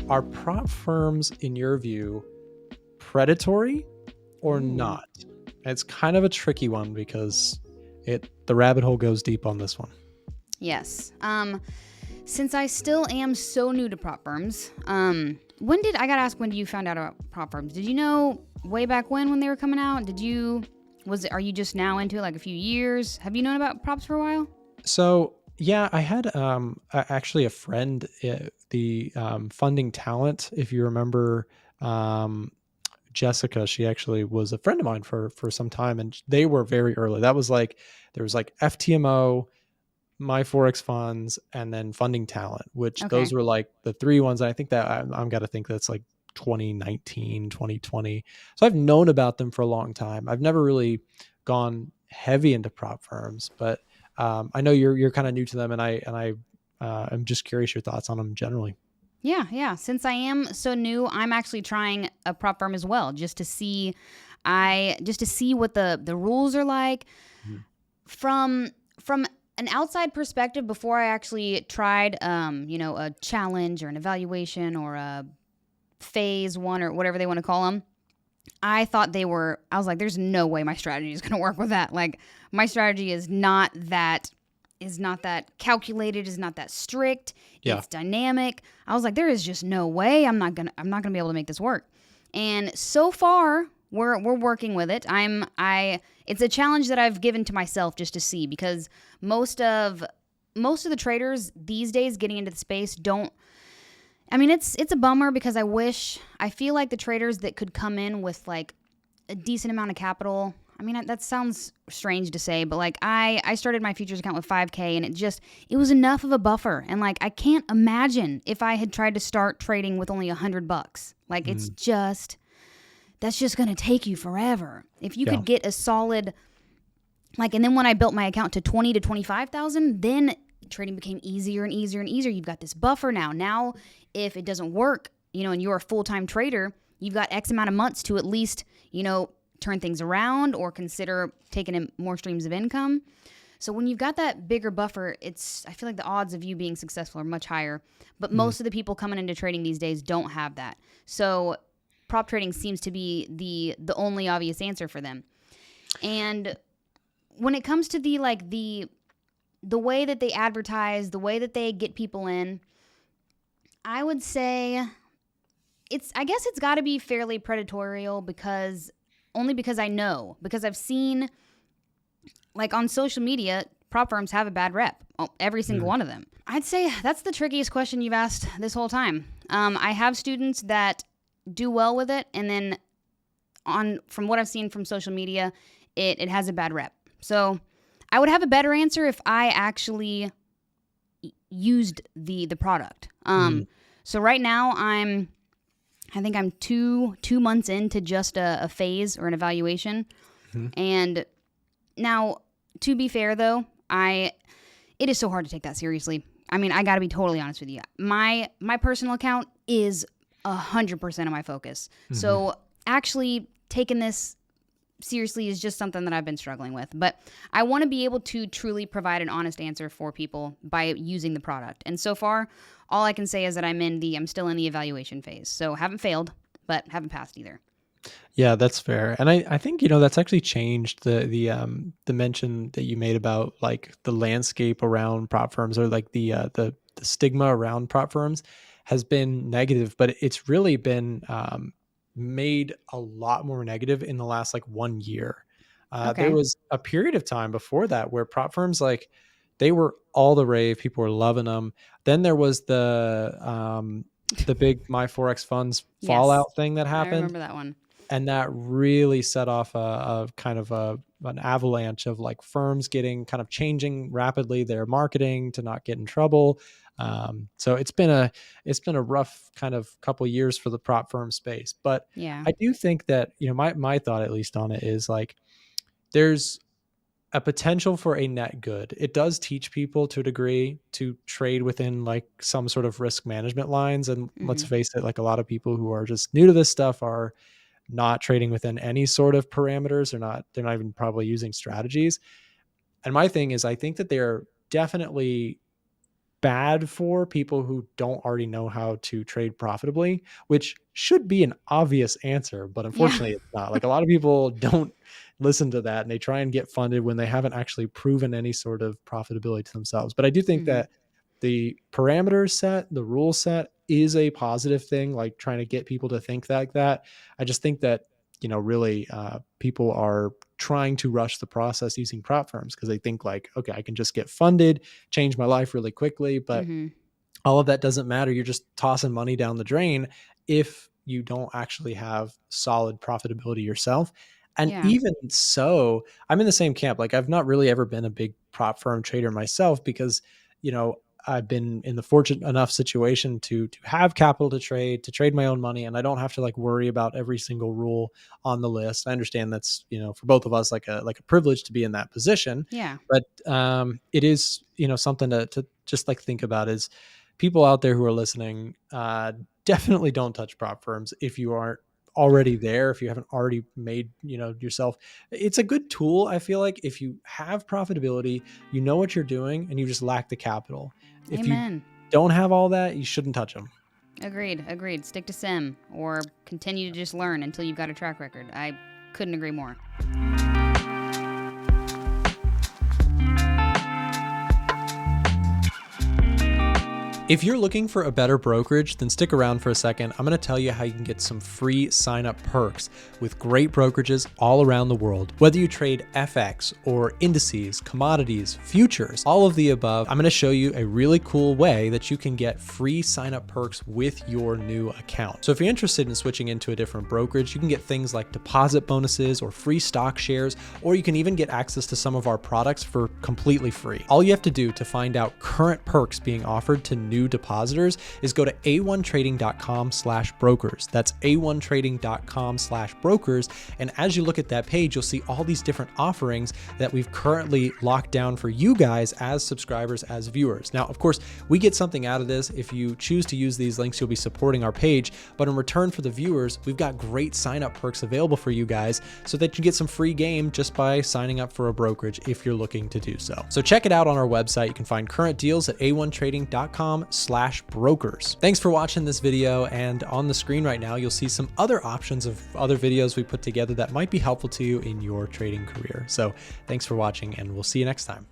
are prop firms, in your view, predatory or Ooh. not? It's kind of a tricky one because the rabbit hole goes deep on this one. Yes. Since I still am so new to prop firms, when did I gotta ask? When did you found out about prop firms? Did you know way back when they were coming out? Are you just now into it, like a few years? Have you known about props for a while? So yeah, I had actually a friend, the funding talent. If you remember, um, Jessica, she actually was a friend of mine for some time, and they were very early. That was like there was like FTMO, my forex funds, and then funding talent, which those Okay. were like the three ones. I think that I'm got to think that's like 2019, 2020. So I've known about them for a long time. I've never really gone heavy into prop firms, but I know you're kind of new to them, and I am just curious your thoughts on them generally. Yeah, yeah. Since I am so new, I'm actually trying a prop firm as well, just to see what the rules are like Mhm. from an outside perspective. Before I actually tried, a challenge or an evaluation or a phase one or whatever they want to call them. I was like, there's no way my strategy is going to work with that. Like, my strategy is not that calculated, is not that strict. Yeah. It's dynamic. I was like, there is just no way I'm not gonna be able to make this work. And so far, we're working with it. It's a challenge that I've given to myself just to see, because most of the traders these days getting into the space don't. I mean, it's a bummer, because I feel like the traders that could come in with like a decent amount of capital. I mean, that sounds strange to say, but like I started my futures account with 5K, and it was enough of a buffer. And like, I can't imagine if I had tried to start trading with only $100. Like, Mhm. that's just going to take you forever. If you Yeah. could get a solid, like, and then when I built my account to 20 to 25,000, then trading became easier and easier and easier. You've got this buffer now. Now, if it doesn't work, and you're a full-time trader, you've got X amount of months to at least, turn things around or consider taking in more streams of income. So when you've got that bigger buffer, I feel like the odds of you being successful are much higher. But Mhm. most of the people coming into trading these days don't have that. So prop trading seems to be the only obvious answer for them. And when it comes to the way that they advertise, the way that they get people in, I would say I guess it's got to be fairly predatorial, because I've seen, like, on social media, prop firms have a bad rep. Every single Mhm. one of them. I'd say that's the trickiest question you've asked this whole time. I have students that do well with it, and then from what I've seen from social media, it has a bad rep. So I would have a better answer if I actually used the product. Mhm. So right now I think I'm two months into just a phase or an evaluation. Mhm. And now, to be fair though, it is so hard to take that seriously. I mean, I got to be totally honest with you. My personal account is 100% of my focus. Mhm. So actually taking this seriously is just something that I've been struggling with. But I want to be able to truly provide an honest answer for people by using the product. And so far, all I can say is that I'm still in the evaluation phase. So haven't failed, but haven't passed either. Yeah, that's fair. And I think, that's actually changed the mention that you made about like the landscape around prop firms, or like the stigma around prop firms has been negative, but it's really been made a lot more negative in the last like 1 year. There Okay. was a period of time before that where prop firms, like, they were all the rave, people were loving them. Then there was the big my forex funds Yes. fallout thing that I happened, remember that one. and that really set off a kind of an avalanche of like firms getting kind of changing rapidly their marketing to not get in trouble. So it's been a rough kind of couple years for the prop firm space, but Yeah. I do think that, my thought at least on it is like there's a potential for a net good. It does teach people to a degree to trade within like some sort of risk management lines, and let's Hmm. face it, like a lot of people who are just new to this stuff are not trading within any sort of parameters. They're not even probably using strategies. And my thing is, I think that they're definitely bad for people who don't already know how to trade profitably, which should be an obvious answer, but Yeah. unfortunately it's not. Like a lot of people don't listen to that and they try and get funded when they haven't actually proven any sort of profitability to themselves. But I do think Hmm. that the parameters set, the rule set is a positive thing, like trying to get people to think like that. I just think that, really people are trying to rush the process using prop firms because they think like, okay, I can just get funded, change my life really quickly. But Hmm. all of that doesn't matter. You're just tossing money down the drain if you don't actually have solid profitability yourself. And Yeah. even so, I'm in the same camp. Like I've not really ever been a big prop firm trader myself because, you know, I've been in the fortunate enough situation to have capital to trade my own money, and I don't have to like worry about every single rule on the list. I understand that's, for both of us like a privilege to be in that position, Yeah. but it is, something to just like think about is people out there who are listening, definitely don't touch prop firms if you aren't already there, if you haven't already made, yourself. It's a good tool. I feel like if you have profitability, you know what you're doing and you just lack the capital. If you Amen. don't have all that, you shouldn't touch them. Agreed. Agreed. Stick to sim or continue to just learn until you've got a track record. I couldn't agree more. If you're looking for a better brokerage, then stick around for a second. I'm going to tell you how you can get some free sign up perks with great brokerages all around the world. Whether you trade FX or indices, commodities, futures, all of the above, I'm going to show you a really cool way that you can get free sign up perks with your new account. So if you're interested in switching into a different brokerage, you can get things like deposit bonuses or free stock shares, or you can even get access to some of our products for completely free. All you have to do to find out current perks being offered to new depositors is go to a1trading.com/brokers. That's a1trading.com/brokers. And as you look at that page, you'll see all these different offerings that we've currently locked down for you guys as subscribers, as viewers. Now, of course, we get something out of this. If you choose to use these links, you'll be supporting our page. But in return for the viewers, we've got great sign up perks available for you guys so that you get some free game just by signing up for a brokerage if you're looking to do so. So check it out on our website. You can find current deals at a1trading.com/brokers. Thanks for watching this video, and on the screen right now you'll see some other options of other videos we put together that might be helpful to you in your trading career. So thanks for watching, and we'll see you next time.